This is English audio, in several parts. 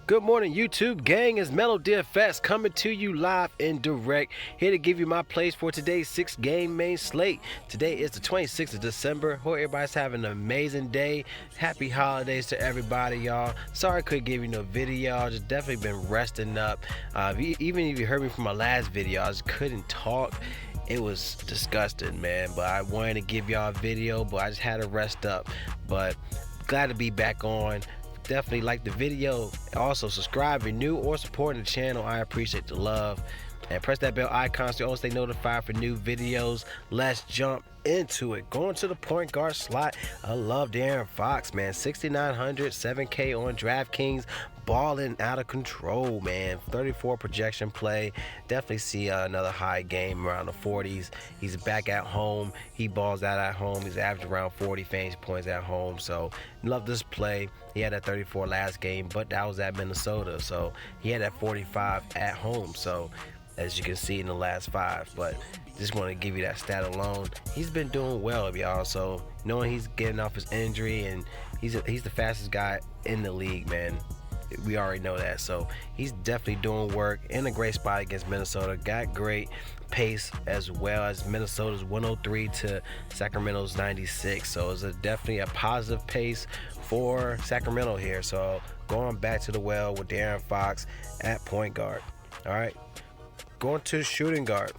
Good morning, YouTube gang. It's Mellow DFS coming to you live and direct. Here to give you my plays for today's 6-game main slate. Today is the 26th of December. Hope everybody's having an amazing day. Happy holidays to everybody, y'all. Sorry I couldn't give you no video. I just definitely been resting up. Even if you heard me from my last video, I just couldn't talk. It was disgusting, man. But I wanted to give y'all a video, but I just had to rest up. But glad to be back on. Definitely like the video. Also subscribe if you're new or supporting the channel. I appreciate the love. And press that bell icon so you always stay notified for new videos. Let's jump into it. Going to the point guard slot. I love De'Aaron Fox, man. 6,900, 7K on DraftKings. Balling out of control, man. 34 projection play. Definitely see another high game around the 40s. He's back at home. He balls out at home. He's averaged around 40 fantasy points at home. So love this play. He had that 34 last game, but that was at Minnesota. So he had that 45 at home. So as you can see in the last 5, but just want to give you that stat alone. He's been doing well, y'all. So knowing he's getting off his injury and he's the fastest guy in the league, man. We already know that. So he's definitely doing work in a great spot against Minnesota. Got great pace as well as Minnesota's 103 to Sacramento's 96. So it's definitely a positive pace for Sacramento here. So going back to the well with De'Aaron Fox at point guard. All right. Going to shooting guard.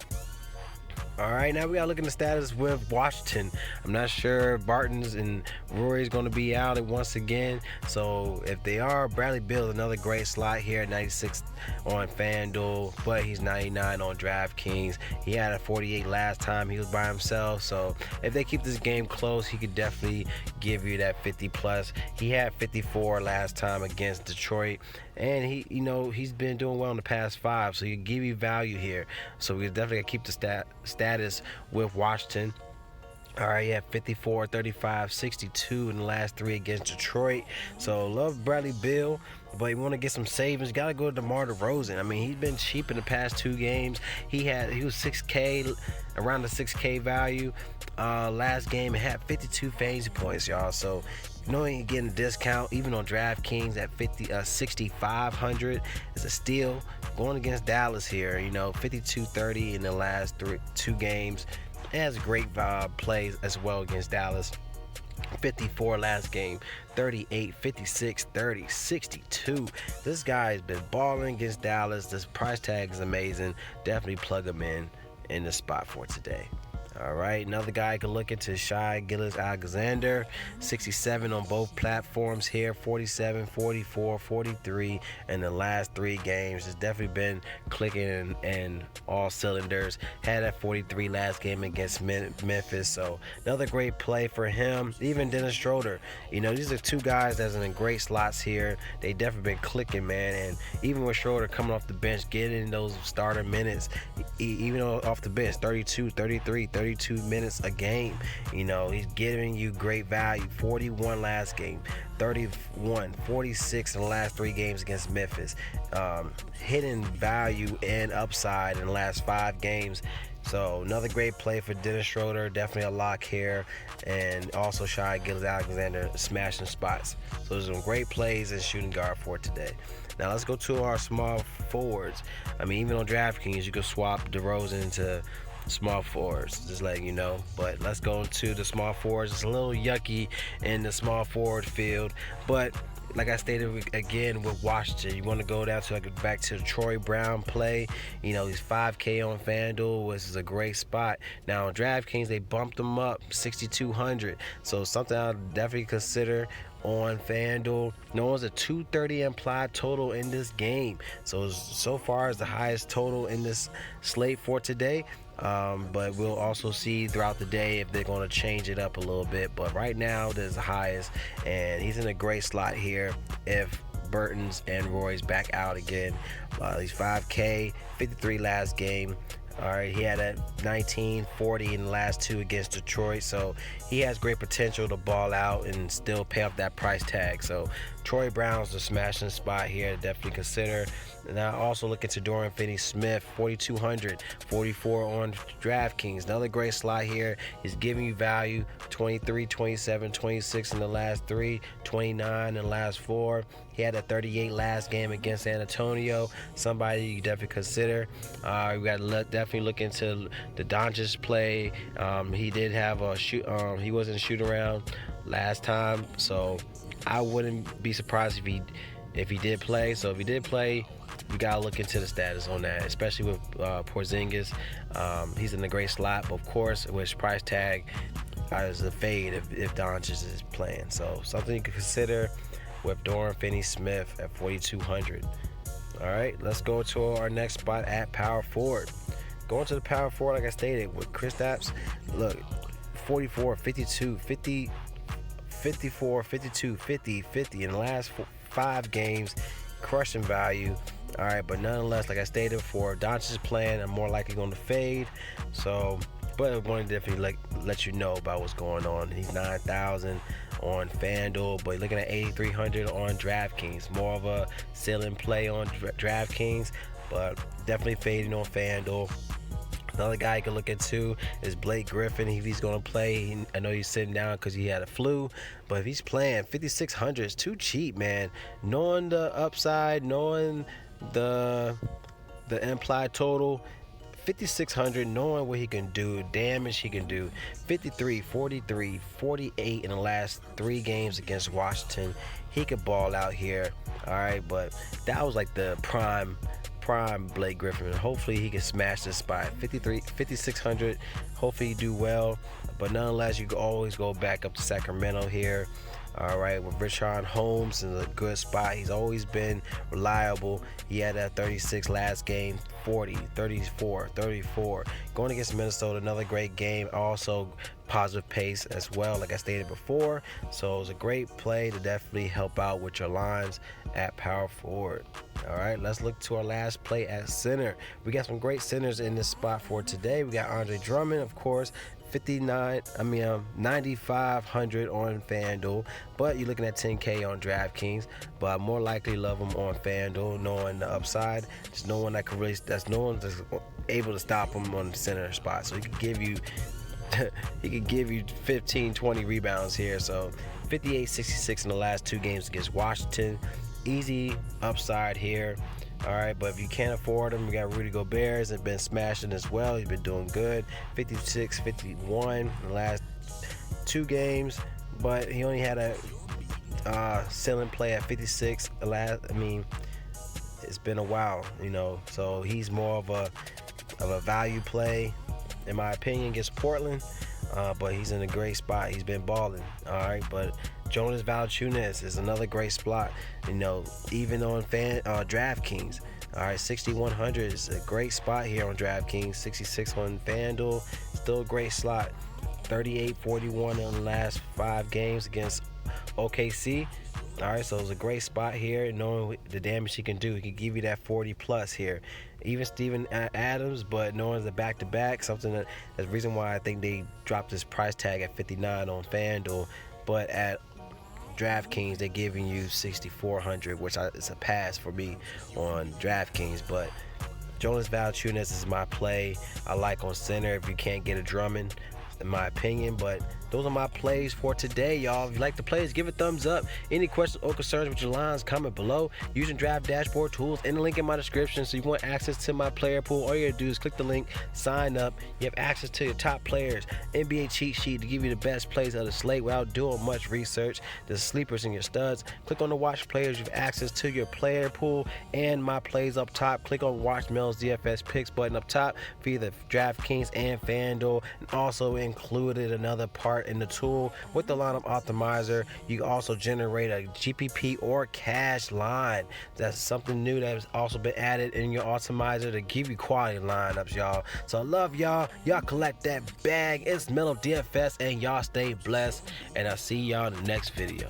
All right, now we got to look at the status with Washington. I'm not sure if Barton's and Rory's going to be out once again. So if they are, Bradley Beal is another great slot here at 96 on FanDuel, but he's 99 on DraftKings. He had a 48 last time he was by himself. So if they keep this game close, he could definitely give you that 50 plus. He had 54 last time against Detroit, and he's been doing well in the past 5. So he can give you value here. So we definitely got to keep the status with Washington. All right, yeah, 54, 35, 62 in the last 3 against Detroit. So love Bradley Beal, but you want to get some savings, got to go to DeMar DeRozan. I mean, he's been cheap in the past 2 games. He was 6K, around the 6K value. Last game, it had 52 fantasy points, y'all. So knowing you're getting a discount, even on DraftKings at 6,500 is a steal. Going against Dallas here, 52-30 in the last 2 games. It has great plays as well against Dallas. 54 last game, 38, 56, 30, 62. This guy has been balling against Dallas. This price tag is amazing. Definitely plug him in the spot for today. All right, another guy I can look into, Shai Gilgeous-Alexander, 67 on both platforms here, 47, 44, 43 in the last 3 games. It's definitely been clicking and all cylinders. Had that 43 last game against Memphis, so another great play for him. Even Dennis Schroeder, these are 2 guys that's in great slots here. They definitely been clicking, man, and even with Schroeder coming off the bench, getting those starter minutes, even off the bench, 32, 33, 32 minutes a game. He's giving you great value. 41 last game, 31, 46 in the last 3 games against Memphis. Hidden value and upside in the last 5 games. So another great play for Dennis Schroeder, definitely a lock here, and also Shai Gilgeous-Alexander smashing spots. So there's some great plays in shooting guard for today. Now let's go to our small forwards. I mean, even on DraftKings, you can swap DeRozan into small forwards, just letting you know. But let's go into the small forwards. It's a little yucky in the small forward field, but like I stated again with Washington, you want to go down to back to the Troy Brown play. He's 5K on FanDuel, which is a great spot. Now on DraftKings, they bumped him up 6,200. So something I'll definitely consider on FanDuel. No one's a 230 implied total in this game. So far is the highest total in this slate for today. But we'll also see throughout the day if they're going to change it up a little bit. But right now, there's the highest, and he's in a great slot here if Burton's and Roy's back out again. He's 5K, 53 last game. All right, he had a 19, 40 in the last 2 against Detroit, so he has great potential to ball out and still pay off that price tag. So Troy Brown's the smashing spot here to definitely consider. And I also look into Dorian Finney-Smith, 4,200, 44 on DraftKings. Another great slot here. He's giving you value, 23, 27, 26 in the last 3, 29 in the last 4. He had a 38 last game against San Antonio. Somebody you definitely consider. You got to definitely look into the Doncic play. He did have a shoot. He wasn't shooting around last time, so I wouldn't be surprised if he did play. So if he did play, you gotta look into the status on that, especially with Porzingis. He's in a great slot, but of course, with price tag is a fade if Doncic is playing. So something you can consider with Dorian Finney-Smith at 4,200. All right, let's go to our next spot at power forward. Going to the power forward, like I stated, with Kristaps. Look, 44, 52, 50, 54, 52, 50, 50 in the last 5 games, crushing value. All right, but nonetheless, like I stated before, Doncic is playing. I'm more likely going to fade. So, but I want to definitely let you know about what's going on. He's 9,000 on FanDuel, but looking at 8,300 on DraftKings. More of a ceiling play on DraftKings, but definitely fading on FanDuel. Another guy you can look into is Blake Griffin. If he's going to play, I know he's sitting down because he had a flu, but if he's playing, 5,600 is too cheap, man. Knowing the upside, knowing the implied total, 5,600, knowing what he can do, damage he can do. 53, 43, 48 in the last 3 games against Washington. He could ball out here. All right, but that was like the prime Blake Griffin. Hopefully he can smash this spot. 5,600. Hopefully he do well, but nonetheless, you can always go back up to Sacramento here. All right, with Richaun Holmes in a good spot. He's always been reliable. He had that 36 last game, 40, 34, 34. Going against Minnesota, another great game. Also positive pace as well, like I stated before. So it was a great play to definitely help out with your lines at power forward. All right, let's look to our last play at center. We got some great centers in this spot for today. We got Andre Drummond, of course, 9,500 on FanDuel, but you're looking at 10K on DraftKings. But I more likely love him on FanDuel, knowing the upside. There's no one that can really, no one that's able to stop him on the center spot. So he could give you, 15, 20 rebounds here. So 58, 66 in the last 2 games against Washington. Easy upside here. All right, but if you can't afford him, you got Rudy Gobert has been smashing as well. He's been doing good. 56, 51 in the last 2 games, but he only had a ceiling play at 56. It's been a while, so he's more of a value play, in my opinion, against Portland. But he's in a great spot. He's been balling. All right, but Jonas Valanciunas is another great spot. Even on DraftKings. All right, 6,100 is a great spot here on DraftKings. 66 on FanDuel, still a great slot. 38, 41 in the last 5 games against OKC. All right, so it's a great spot here, knowing the damage he can do. He can give you that 40 plus here. Even Steven Adams, but knowing the back-to-back, that's the reason why I think they dropped this price tag at 59 on FanDuel. But at DraftKings, they're giving you 6,400, which is a pass for me on DraftKings. But Jonas Valanciunas is my play. I like on center if you can't get a Drummond, in my opinion. But those are my plays for today, y'all. If you like the plays, give it a thumbs up. Any questions or concerns with your lines, comment below. Using Draft Dashboard tools in the link in my description. So you want access to my player pool, all you gotta do is click the link, sign up. You have access to your top players, NBA cheat sheet to give you the best plays of the slate without doing much research. The sleepers and your studs. Click on the watch players. You have access to your player pool and my plays up top. Click on Watch Mel's DFS picks button up top for either DraftKings and FanDuel, and also included another part in the tool with the lineup optimizer. You can also generate a GPP or cash line. That's something new that has also been added in your optimizer to give you quality lineups, y'all. So I love y'all. Y'all collect that bag. It's Melo DFS, and y'all stay blessed, and I'll see y'all in the next video.